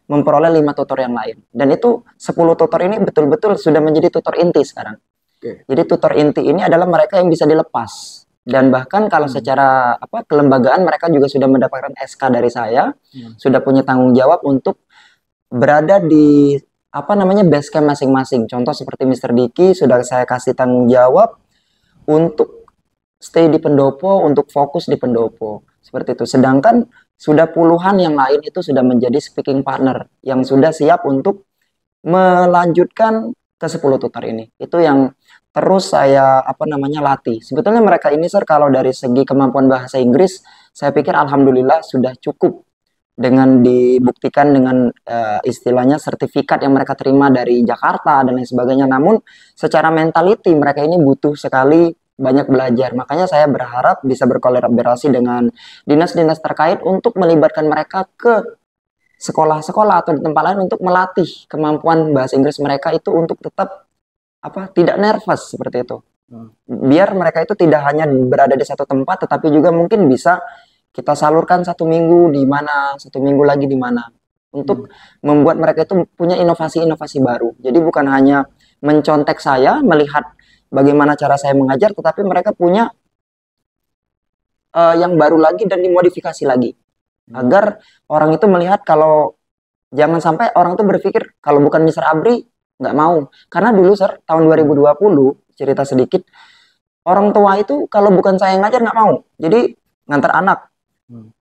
memperoleh 5 tutor yang lain, dan itu 10 tutor ini betul-betul sudah menjadi tutor inti sekarang. Jadi tutor inti ini adalah mereka yang bisa dilepas. Dan bahkan kalau secara kelembagaan mereka juga sudah mendapatkan SK dari saya, sudah punya tanggung jawab untuk berada di base camp masing-masing. Contoh seperti Mr. Diki sudah saya kasih tanggung jawab untuk stay di pendopo, untuk fokus di pendopo. Seperti itu. Sedangkan sudah puluhan yang lain itu sudah menjadi speaking partner yang sudah siap untuk melanjutkan ke 10 tutor ini. Itu yang terus saya latih. Sebetulnya mereka ini, sir, kalau dari segi kemampuan bahasa Inggris, saya pikir alhamdulillah sudah cukup dengan dibuktikan dengan istilahnya sertifikat yang mereka terima dari Jakarta dan lain sebagainya. Namun secara mentality mereka ini butuh sekali banyak belajar. Makanya saya berharap bisa berkolaborasi dengan dinas-dinas terkait untuk melibatkan mereka ke sekolah-sekolah atau di tempat lain untuk melatih kemampuan bahasa Inggris mereka itu untuk tetap tidak nervous seperti itu. Biar mereka itu tidak hanya berada di satu tempat, tetapi juga mungkin bisa kita salurkan 1 minggu di mana, 1 minggu lagi di mana, untuk membuat mereka itu punya inovasi-inovasi baru. Jadi bukan hanya mencontek saya, melihat bagaimana cara saya mengajar, tetapi mereka punya yang baru lagi dan dimodifikasi lagi. Agar orang itu melihat kalau jangan sampai orang itu berpikir kalau bukan Mr. Abri nggak mau. Karena dulu, sir, tahun 2020, cerita sedikit, orang tua itu kalau bukan saya yang ngajar nggak mau. Jadi ngantar anak.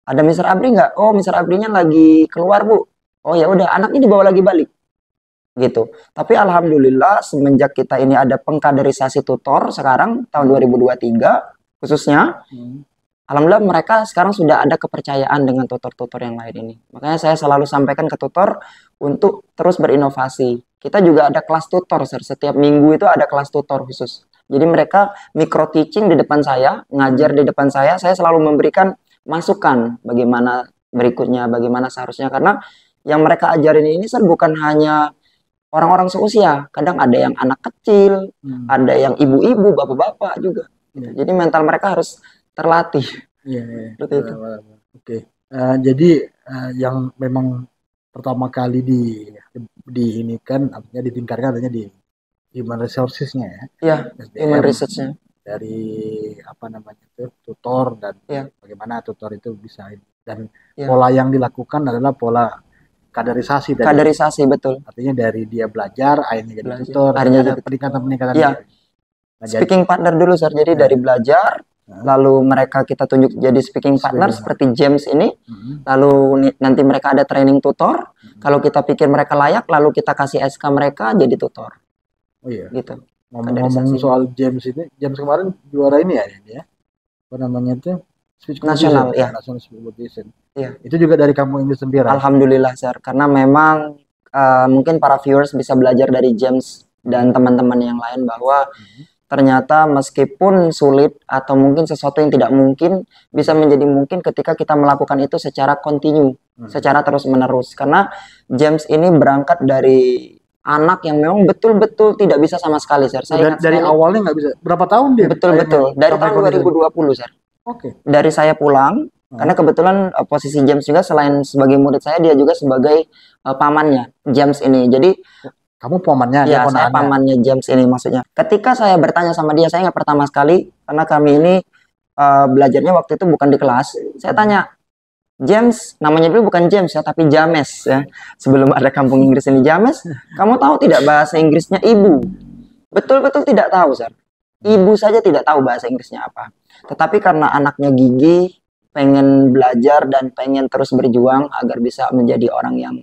Ada Mr. Abri nggak? Oh, Mr. Abrinya lagi keluar, Bu. Oh ya udah, anaknya dibawa lagi balik. gitu. Tapi alhamdulillah semenjak kita ini ada pengkaderisasi tutor sekarang tahun 2023 khususnya, alhamdulillah mereka sekarang sudah ada kepercayaan dengan tutor-tutor yang lain ini. Makanya saya selalu sampaikan ke tutor untuk terus berinovasi. Kita juga ada kelas tutor, Sir. Setiap minggu itu ada kelas tutor khusus. Jadi mereka micro teaching di depan saya, ngajar di depan saya selalu memberikan masukan bagaimana berikutnya, bagaimana seharusnya. Karena yang mereka ajarin ini, Sir, bukan hanya orang-orang seusia, kadang ada yang anak kecil, ada yang ibu-ibu, bapak-bapak juga. Jadi mental mereka harus terlatih. Seperti itu. Oke. Jadi yang memang pertama kali di ini kan artinya ditingkatkan artinya di human resources-nya ya. Iya, human SDM research-nya. dari apa namanya itu tutor dan bagaimana tutor itu bisa dan pola yang dilakukan adalah pola kaderisasi dari Kaderisasi, betul. artinya dari dia belajar akhirnya jadi Belajar, tutor akhirnya ada jadi peningkatan Iya. Nah, Speaking partner dulu, Sir. Jadi dari belajar, lalu mereka kita tunjuk jadi speaking partner seperti James ini, lalu nanti mereka ada training tutor. Kalau kita pikir mereka layak, lalu kita kasih SK mereka jadi tutor. Oh iya. Gitu. Ngomong soal James ini, James kemarin juara ini ya, apa namanya itu? Speech nasional, ya. National Speech Competition. Iya. Itu juga dari kampung Inggris Tempirai. Alhamdulillah, Sir. Karena memang mungkin para viewers bisa belajar dari James dan teman-teman yang lain bahwa ternyata meskipun sulit atau mungkin sesuatu yang tidak mungkin bisa menjadi mungkin ketika kita melakukan itu secara kontinu, secara terus-menerus. Karena James ini berangkat dari anak yang memang betul-betul tidak bisa sama sekali, Sir. Saya dari awalnya nggak bisa. Berapa tahun dia? Betul-betul. Dari tahun 2020, Sir. Oke. Dari saya pulang, karena kebetulan posisi James juga selain sebagai murid saya, dia juga sebagai pamannya James ini. Jadi kamu pamannya? Ya, saya pamannya James ini maksudnya. Ketika saya bertanya sama dia, saya nggak pertama sekali, karena kami ini belajarnya waktu itu bukan di kelas. Saya tanya, James, namanya dulu bukan James ya, tapi James ya. Sebelum ada kampung Inggris ini James, kamu tahu tidak bahasa Inggrisnya ibu? Betul-betul tidak tahu, Sir. Ibu saja tidak tahu bahasa Inggrisnya apa. Tetapi karena anaknya gigih, pengen belajar dan pengen terus berjuang agar bisa menjadi orang yang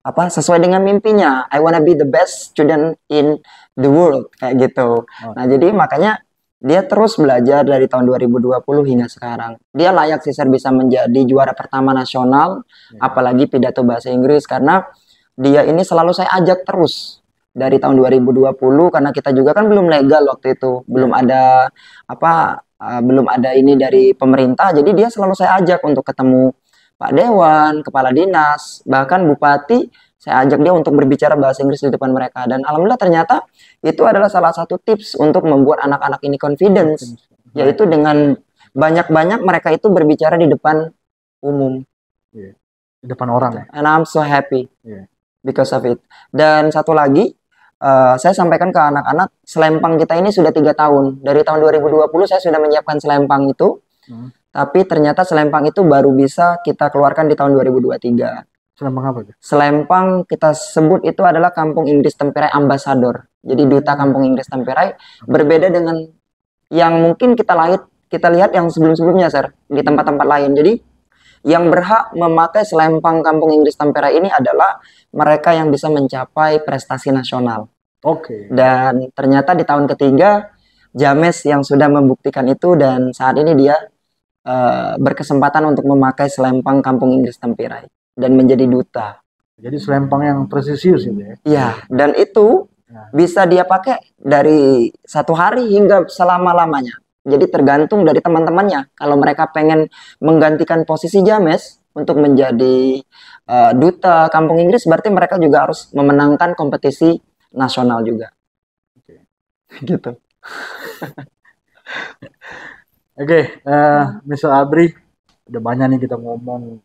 sesuai dengan mimpinya. I wanna be the best student in the world, kayak gitu. Nah, jadi makanya dia terus belajar dari tahun 2020 hingga sekarang. Dia layak sih, Sir, bisa menjadi juara pertama nasional, apalagi pidato bahasa Inggris, karena dia ini selalu saya ajak terus dari tahun 2020 karena kita juga kan belum legal waktu itu, belum ada belum ada ini dari pemerintah. Jadi dia selalu saya ajak untuk ketemu Pak Dewan, Kepala Dinas, bahkan Bupati, saya ajak dia untuk berbicara bahasa Inggris di depan mereka. Dan alhamdulillah ternyata itu adalah salah satu tips untuk membuat anak-anak ini confidence, yaitu dengan banyak-banyak mereka itu berbicara di depan umum. Di depan orang. And I'm so happy because of it. Dan satu lagi, saya sampaikan ke anak-anak, selempang kita ini sudah 3 tahun. Dari tahun 2020 saya sudah menyiapkan selempang itu. Tapi ternyata selempang itu baru bisa kita keluarkan di tahun 2023. Selempang apa itu? Selempang kita sebut itu adalah Kampung Inggris Tempirai Ambassador. Jadi duta Kampung Inggris Tempirai. Berbeda dengan yang mungkin kita lihat yang sebelum-sebelumnya, Sir, di tempat-tempat lain. Jadi yang berhak memakai selempang Kampung Inggris Tempirai ini adalah mereka yang bisa mencapai prestasi nasional. Oke. Dan ternyata di tahun ketiga James yang sudah membuktikan itu, dan saat ini dia berkesempatan untuk memakai selempang Kampung Inggris Tempirai dan menjadi duta. Jadi selempang yang presisius itu ya? Iya, dan itu bisa dia pakai dari 1 hari hingga selama-lamanya. Jadi tergantung dari teman-temannya. Kalau mereka pengen menggantikan posisi James untuk menjadi duta Kampung Inggris, berarti mereka juga harus memenangkan kompetisi nasional juga. Gitu. Oke, Mr. Abri, udah banyak nih kita ngomong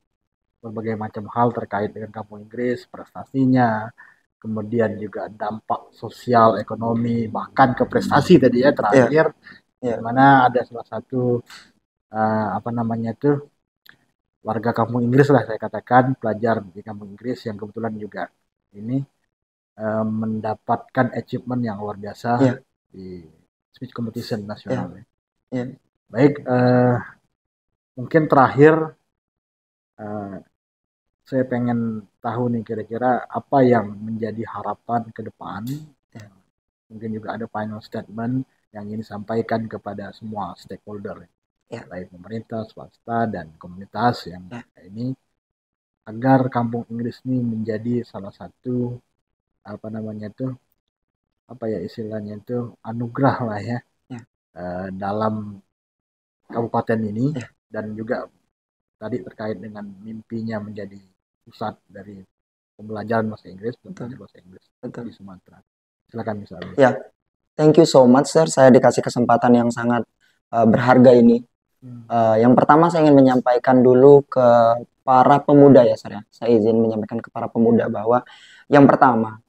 berbagai macam hal terkait dengan Kampung Inggris, prestasinya, kemudian juga dampak sosial, ekonomi, bahkan ke prestasi tadi ya terakhir, di mana ada salah satu warga Kampung Inggris lah saya katakan, pelajar di Kampung Inggris yang kebetulan juga ini mendapatkan achievement yang luar biasa di speech competition nasional. Baik, mungkin terakhir saya pengen tahu nih kira-kira apa yang menjadi harapan ke depan. Ya, mungkin juga ada final statement yang ingin disampaikan kepada semua stakeholder, Ya. baik pemerintah, swasta, dan komunitas yang Ya. ini, agar Kampung Inggris ini menjadi salah satu apa namanya itu, apa ya istilahnya itu, anugerah lah ya, Ya. dalam kabupaten ini, Ya. dan juga tadi terkait dengan mimpinya menjadi pusat dari pembelajaran bahasa Inggris, belajar bahasa Inggris Betul. di Sumatera. Silakan Mas Abi. Ya, thank you so much sir. Saya dikasih kesempatan yang sangat berharga ini. Yang pertama saya ingin menyampaikan dulu ke para pemuda ya sir ya. Saya izin menyampaikan ke para pemuda bahwa yang pertama,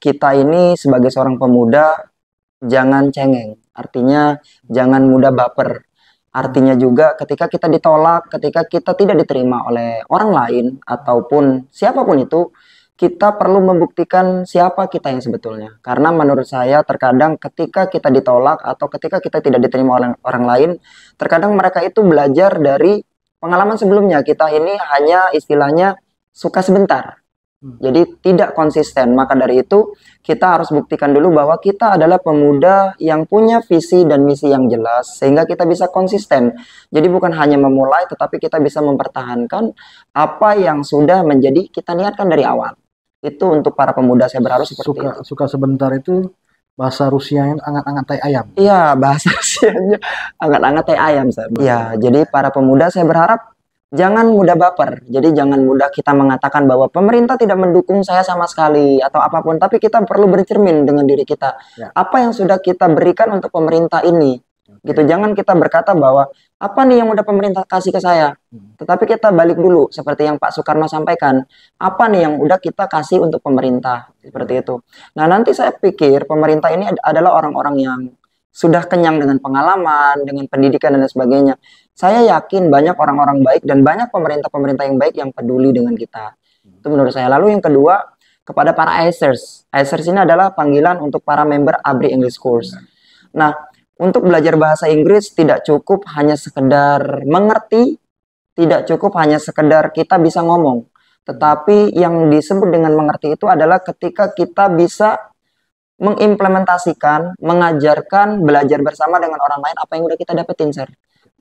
kita ini sebagai seorang pemuda jangan cengeng. Artinya jangan mudah baper. Artinya juga ketika kita ditolak, ketika kita tidak diterima oleh orang lain ataupun siapapun itu, kita perlu membuktikan siapa kita yang sebetulnya. Karena menurut saya terkadang ketika kita ditolak atau ketika kita tidak diterima oleh orang lain, terkadang mereka itu belajar dari pengalaman sebelumnya. Kita ini hanya istilahnya suka sebentar. Jadi tidak konsisten. Maka dari itu kita harus buktikan dulu bahwa kita adalah pemuda yang punya visi dan misi yang jelas sehingga kita bisa konsisten. Jadi bukan hanya memulai tetapi kita bisa mempertahankan apa yang sudah menjadi kita niatkan dari awal. Itu untuk para pemuda, saya berharap seperti itu. Suka sebentar itu bahasa Rusia yang angat-angat tai ayam. Iya, bahasa Rusianya angat-angat tai ayam. Iya, jadi para pemuda saya berharap jangan mudah baper. Jadi jangan mudah kita mengatakan bahwa pemerintah tidak mendukung saya sama sekali atau apapun. Tapi kita perlu bercermin dengan diri kita. Ya. Apa yang sudah kita berikan untuk pemerintah ini? Gitu. Jangan kita berkata bahwa apa nih yang udah pemerintah kasih ke saya. Tetapi kita balik dulu seperti yang Pak Soekarno sampaikan. Apa nih yang udah kita kasih untuk pemerintah? Seperti itu. Nah, nanti saya pikir pemerintah ini adalah orang-orang yang sudah kenyang dengan pengalaman, dengan pendidikan dan sebagainya. Saya yakin banyak orang-orang baik dan banyak pemerintah-pemerintah yang baik yang peduli dengan kita. Itu menurut saya. Lalu yang kedua, kepada para ICERS. ICERS ini adalah panggilan untuk para member ABRI English Course. Nah, untuk belajar bahasa Inggris tidak cukup hanya sekedar mengerti, tidak cukup hanya sekedar kita bisa ngomong. Tetapi yang disebut dengan mengerti itu adalah ketika kita bisa mengimplementasikan, mengajarkan, belajar bersama dengan orang lain apa yang udah kita dapetin, sir.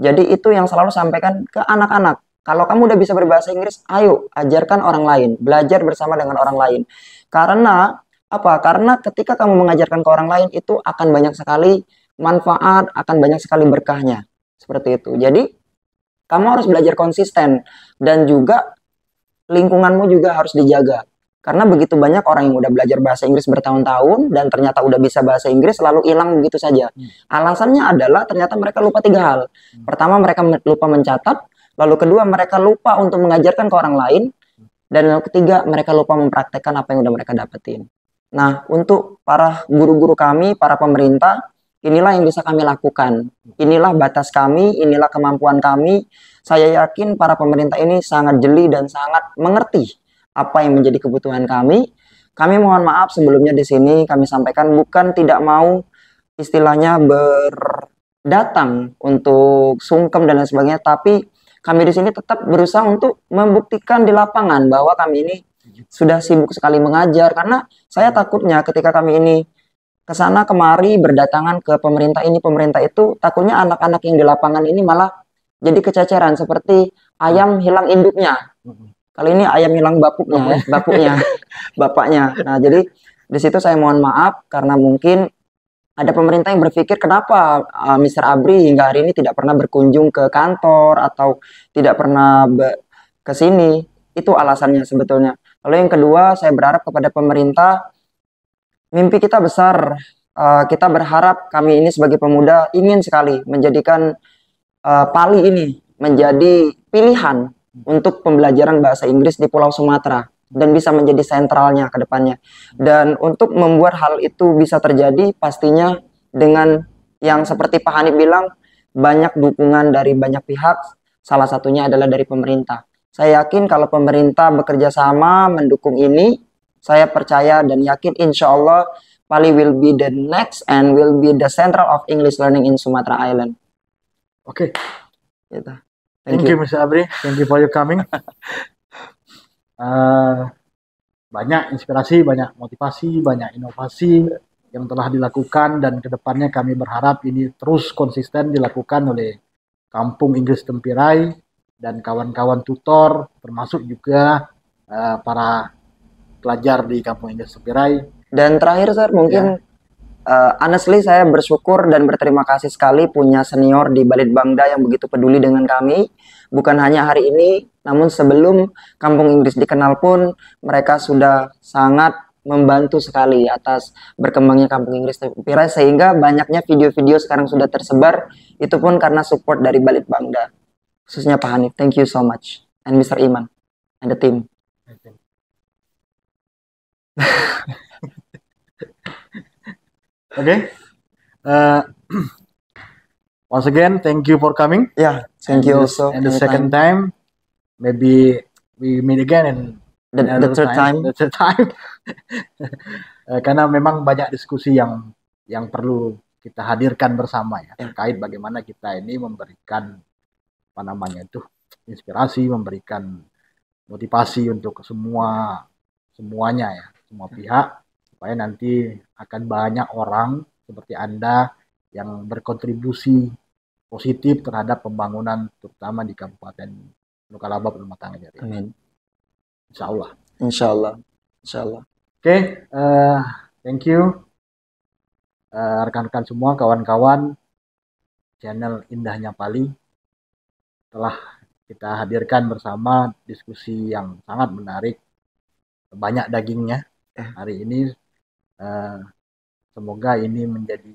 Jadi itu yang selalu sampaikan ke anak-anak. Kalau kamu udah bisa berbahasa Inggris, ayo ajarkan orang lain, belajar bersama dengan orang lain. Karena apa? Karena ketika kamu mengajarkan ke orang lain itu akan banyak sekali manfaat, akan banyak sekali berkahnya. Seperti itu. Jadi kamu harus belajar konsisten dan juga lingkunganmu juga harus dijaga. Karena begitu banyak orang yang udah belajar bahasa Inggris bertahun-tahun dan ternyata udah bisa bahasa Inggris lalu hilang begitu saja. Alasannya adalah ternyata mereka lupa 3 hal. Pertama, mereka lupa mencatat. Lalu kedua, mereka lupa untuk mengajarkan ke orang lain. Dan yang ketiga, mereka lupa mempraktekkan apa yang udah mereka dapetin. Nah, untuk para guru-guru kami, para pemerintah, inilah yang bisa kami lakukan. Inilah batas kami, inilah kemampuan kami. Saya yakin para pemerintah ini sangat jeli dan sangat mengerti apa yang menjadi kebutuhan kami. Kami mohon maaf sebelumnya di sini kami sampaikan bukan tidak mau istilahnya berdatang untuk sungkem dan lain sebagainya, tapi kami di sini tetap berusaha untuk membuktikan di lapangan bahwa kami ini sudah sibuk sekali mengajar. Karena saya takutnya ketika kami ini kesana kemari berdatangan ke pemerintah ini pemerintah itu, takutnya anak-anak yang di lapangan ini malah jadi kececeran seperti ayam hilang induknya. Kali ini ayam hilang bapuknya, bapaknya. Nah, jadi di situ saya mohon maaf karena mungkin ada pemerintah yang berpikir kenapa Mr. Abri hingga hari ini tidak pernah berkunjung ke kantor atau tidak pernah ke sini. Itu alasannya sebetulnya. Lalu yang kedua, saya berharap kepada pemerintah, mimpi kita besar. Kita berharap kami ini sebagai pemuda ingin sekali menjadikan Pali ini menjadi pilihan untuk pembelajaran bahasa Inggris di Pulau Sumatera dan bisa menjadi sentralnya ke depannya. Dan untuk membuat hal itu bisa terjadi pastinya dengan yang seperti Pak Hanif bilang, banyak dukungan dari banyak pihak, salah satunya adalah dari pemerintah. Saya yakin kalau pemerintah bekerja sama mendukung ini, saya percaya dan yakin insya Allah Pali will be the next and will be the central of English learning in Sumatra Island. Oke. Gitu. Thank you, Mr. Abri. Thank you for your coming. eh, banyak inspirasi, banyak motivasi, banyak inovasi yang telah dilakukan, dan kedepannya kami berharap ini terus konsisten dilakukan oleh Kampung Inggris Tempirai dan kawan-kawan tutor, termasuk juga para pelajar di Kampung Inggris Tempirai. Dan terakhir Sir, mungkin honestly saya bersyukur dan berterima kasih sekali punya senior di Balitbangda yang begitu peduli dengan kami. Bukan hanya hari ini, namun sebelum Kampung Inggris dikenal pun mereka sudah sangat membantu sekali atas berkembangnya Kampung Inggris Tempirai, sehingga banyaknya video-video sekarang sudah tersebar, itu pun karena support dari Balitbangda. Khususnya Pak Hanif, thank you so much. And Mr. Iman and the team. Okay. Once again, thank you for coming. Yeah, thank you also. And the second time, maybe we meet again and the third time. The third time. Karena memang banyak diskusi yang perlu kita hadirkan bersama ya, terkait bagaimana kita ini memberikan apa namanya itu inspirasi, memberikan motivasi untuk semuanya ya, semua pihak, supaya nanti akan banyak orang seperti Anda yang berkontribusi positif terhadap pembangunan terutama di Kabupaten Nukalaba Rumah Tangga Jari. Amin. Insya Allah. Insya Allah. Insya Allah. Oke, thank you rekan-rekan semua, kawan-kawan channel Indahnya Pali. Telah kita hadirkan bersama diskusi yang sangat menarik, banyak dagingnya hari ini. Semoga ini menjadi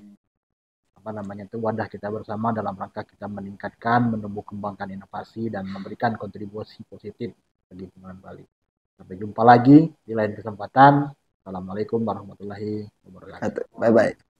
wadah kita bersama dalam rangka kita meningkatkan, menumbuh kembangkan inovasi dan memberikan kontribusi positif bagi pembangunan Bali. Sampai jumpa lagi di lain kesempatan. Assalamualaikum warahmatullahi wabarakatuh. Bye bye.